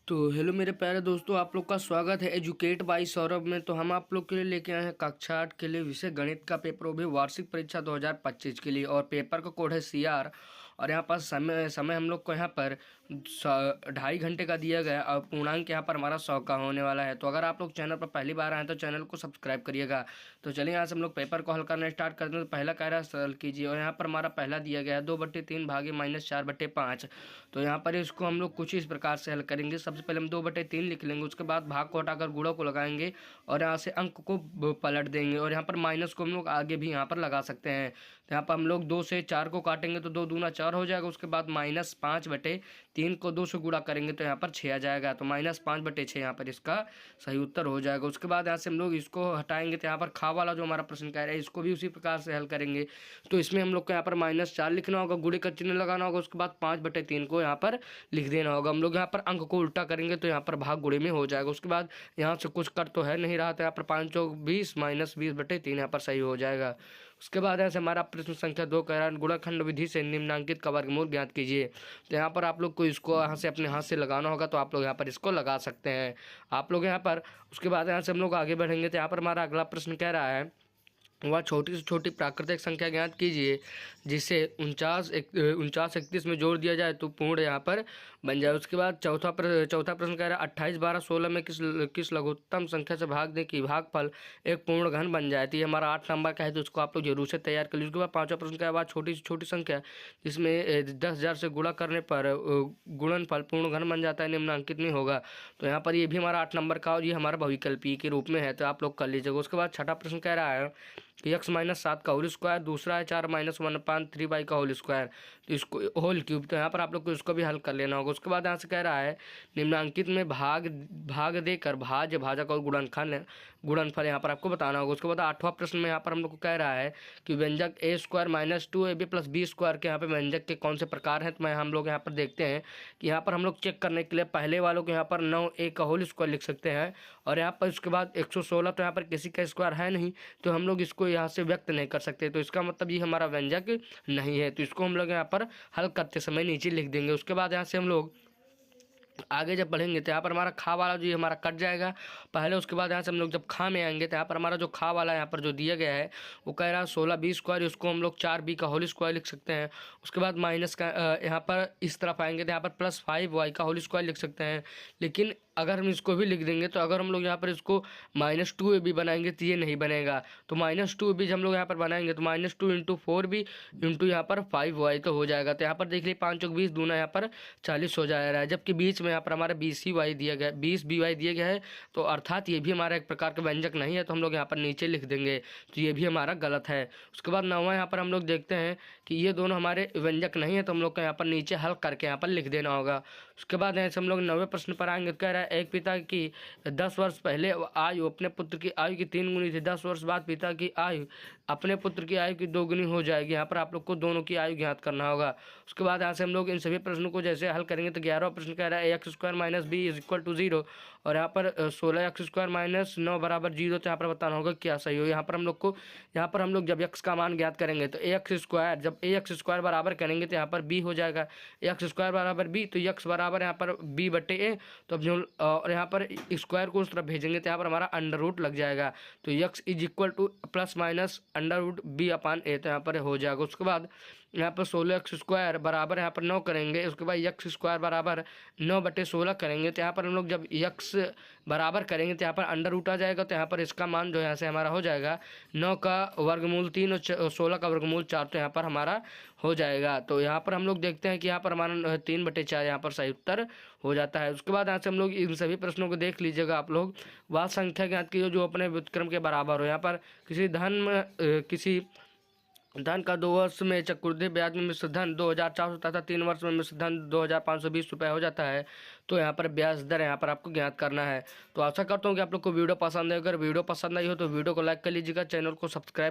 तो हेलो मेरे प्यारे दोस्तों, आप लोग का स्वागत है एजुकेट बाय सौरभ में। तो हम आप लोग के लिए लेके आए हैं कक्षा 8 के लिए विषय गणित का पेपर, वो भी वार्षिक परीक्षा 2025 के लिए। और पेपर का कोड है CR। और यहाँ पर समय हम लोग को यहाँ पर 2.5 घंटे का दिया गया और पूर्णांक यहाँ पर हमारा 100 का होने वाला है। तो अगर आप लोग चैनल पर पहली बार आए तो चैनल को सब्सक्राइब करिएगा। तो चलिए यहाँ से हम लोग पेपर को हल करना स्टार्ट करते हैं। तो पहला कह रहा है सरल कीजिए, और यहाँ पर हमारा पहला दिया गया है 2/3 भागे -4/5। तो यहाँ पर इसको हम लोग कुछ इस प्रकार से हल करेंगे। सबसे पहले हम 2/3 लिख लेंगे, उसके बाद भाग को हटाकर गुणा को लगाएंगे और यहाँ से अंक को पलट देंगे। और यहाँ पर माइनस को हम लोग आगे भी यहाँ पर लगा सकते हैं। तो यहाँ पर हम लोग 2 से 4 को काटेंगे तो 2 दूना 4 हो जाएगा। उसके बाद -5/3 को 2 से गुणा करेंगे तो यहाँ पर 6 आ जाएगा। तो -5/6 यहाँ पर इसका सही उत्तर हो जाएगा। उसके बाद यहाँ से हम लोग इसको हटाएंगे तो यहाँ पर खा वाला जो हमारा प्रश्न कह रहा है इसको भी उसी प्रकार से हल करेंगे। तो इसमें हम लोग को यहाँ पर -4 लिखना होगा, गुणे का चिन्ह लगाना होगा। उसके बाद 5/3 को यहाँ पर लिख देना होगा। हम लोग यहाँ पर अंक को उल्टा करेंगे तो यहाँ पर भाग गुणे में हो जाएगा। उसके बाद यहाँ से कुछ कट तो है नहीं रहा, तो यहाँ पर 5 चौक 20 -20/3 यहाँ पर सही हो जाएगा। उसके बाद यहाँ से हमारा प्रश्न संख्या 2 कह रहा है गुणनखंड विधि से निम्नांकित का वर्गमूल ज्ञात कीजिए। तो यहाँ पर आप लोग को इसको यहाँ से अपने हाथ से लगाना होगा, तो आप लोग यहाँ पर इसको लगा सकते हैं आप लोग यहाँ पर। उसके बाद यहाँ से हम लोग आगे बढ़ेंगे तो यहाँ पर हमारा अगला प्रश्न कह रहा है वह छोटी से छोटी प्राकृतिक संख्या ज्ञात कीजिए जिसे 49 31 में जोड़ दिया जाए तो पूर्ण यहाँ पर बन जाए। उसके बाद चौथा प्रश्न कह रहा है 28 12 16 में किस लघुत्तम संख्या से भाग दें कि भागफल एक पूर्ण घन बन जाए। तो ये हमारा 8 नंबर का है, तो उसको आप लोग जरूर से तैयार कर लीजिए। उसके बाद पाँचवा प्रश्न कह रहा है छोटी से छोटी संख्या जिसमें 10,000 से गुणा करने पर गुणनफल पूर्ण घन बन जाता है, निम्नांकित नहीं होगा। तो यहाँ पर ये भी हमारा 8 नंबर का और ये हमारा बहुविकल्पी के रूप में है, तो आप लोग कर लीजिएगा। उसके बाद छठा प्रश्न कह रहा है कि x-7 का होल स्क्वायर, दूसरा है 4 -1/3y का होल स्क्वायर, तो इसको होल क्यूब। तो यहाँ पर आप लोग को इसको भी हल कर लेना होगा। उसके बाद यहाँ से कह रहा है निम्नांकित में भाग देकर भाज्य भाजक और गुणनफल यहाँ पर आपको बताना होगा। उसके बाद 8वां प्रश्न में यहाँ पर हम लोग को कह रहा है कि व्यंजक a² - 2ab + b² के यहाँ पे व्यंजक के कौन से प्रकार हैं। तो मैं हम लोग यहाँ पर देखते हैं कि यहाँ पर हम लोग चेक करने के लिए पहले वालों को यहाँ पर 9a का होल स्क्वायर लिख सकते हैं। और यहाँ पर उसके बाद 116, तो यहाँ पर किसी का स्क्वायर है नहीं, तो हम लोग इसको यहाँ से व्यक्त नहीं कर सकते, तो इसका मतलब ये हमारा व्यंजक नहीं है। तो इसको हम लोग यहाँ पर हल करते समय नीचे लिख देंगे। उसके बाद यहाँ से हम लोग आगे जब बढ़ेंगे तो यहाँ पर हमारा खा वाला जो हमारा कट जाएगा पहले। उसके बाद यहाँ से हम लोग जब खा में आएंगे तो यहाँ पर हमारा जो खा वाला यहाँ पर जो दिया गया है वो कह रहा है 16b², उसको हम लोग 4b का होल स्क्वायर लिख सकते हैं। उसके बाद माइनस का यहाँ पर इस तरफ आएंगे तो यहाँ पर +5y का होल स्क्वायर लिख सकते हैं। लेकिन अगर हम इसको भी लिख देंगे तो अगर हम लोग यहाँ पर इसको -2ab बनाएंगे तो ये नहीं बनेगा। तो -2ab हम लोग यहाँ पर बनाएंगे तो -2 × 4b × यहाँ पर 5y तो हो जाएगा। तो यहाँ पर देख लीजिए 5 चौक 20 दूना यहाँ पर 40 हो जा रहा है, जबकि बीच में यहाँ पर हमारा 20by दिया गया 20by दिया गया है। तो अर्थात ये भी हमारा एक प्रकार का व्यंजक नहीं है, तो हम लोग यहाँ पर नीचे लिख देंगे, तो ये भी हमारा गलत है। उसके बाद 9वां यहाँ पर हम लोग देखते हैं कि ये दोनों हमारे व्यंजक नहीं है, तो हम लोग को यहाँ पर नीचे हल करके यहाँ पर लिख देना होगा। उसके बाद यहाँ से हम लोग 9वें प्रश्न पर आएंगे। कह रहा है एक पिता की 10 वर्ष पहले आयु अपने पुत्र की आयु की 3 गुनी थी, 10 वर्ष बाद पिता की आयु अपने पुत्र की आयु की 2 गुनी हो जाएगी। यहाँ पर आप लोग को दोनों की आयु ज्ञात करना होगा। उसके बाद यहाँ से हम लोग इन सभी प्रश्नों को जैसे हल करेंगे तो 11वां प्रश्न कह रहा है x² - b = 0, और यहाँ पर 16x² - 9 = 0। तो यहाँ पर बताना होगा क्या सही हो। यहाँ पर हम लोग जब x का मान ज्ञात करेंगे तो ax² जब ax² बराबर करेंगे तो यहाँ पर b हो जाएगा। ax² = b, तो x बराबर यहाँ पर b/a। तो अब जो और यहाँ पर स्क्वायर को उस तरफ भेजेंगे तो यहाँ पर हमारा अंडर रूट लग जाएगा। तो x = ±√b/a, तो यहाँ पर हो जाएगा। उसके बाद यहाँ पर 16x² बराबर यहाँ पर 9 करेंगे। उसके बाद x² बराबर 9/16 करेंगे। तो यहाँ पर हम लोग जब x बराबर करेंगे तो यहाँ पर अंडर रूट आ जाएगा। तो यहाँ पर इसका मान जो यहाँ से हमारा हो जाएगा 9 का वर्गमूल 3 और 16 का वर्गमूल 4, तो यहाँ पर हमारा हो जाएगा। तो यहाँ पर हम लोग देखते हैं कि यहाँ पर हमारा 3/4 यहाँ पर सही उत्तर हो जाता है। उसके बाद यहाँ से हम लोग इन सभी प्रश्नों को देख लीजिएगा आप लोग। वह संख्या ज्ञात कीजिए जो अपने व्युत्क्रम के बराबर हो। यहाँ पर किसी धन का 2 वर्ष में चक्रवृद्धि ब्याज में मिश्र धन 2,400 तथा 3 वर्ष में मिश्र धन 2,520 रुपये हो जाता है। तो यहाँ पर ब्याज दर यहाँ पर आपको ज्ञात करना है। तो आशा करता हूँ कि आप लोग को वीडियो पसंद है। अगर वीडियो पसंद आई हो तो वीडियो को लाइक कर लीजिएगा, चैनल को सब्सक्राइब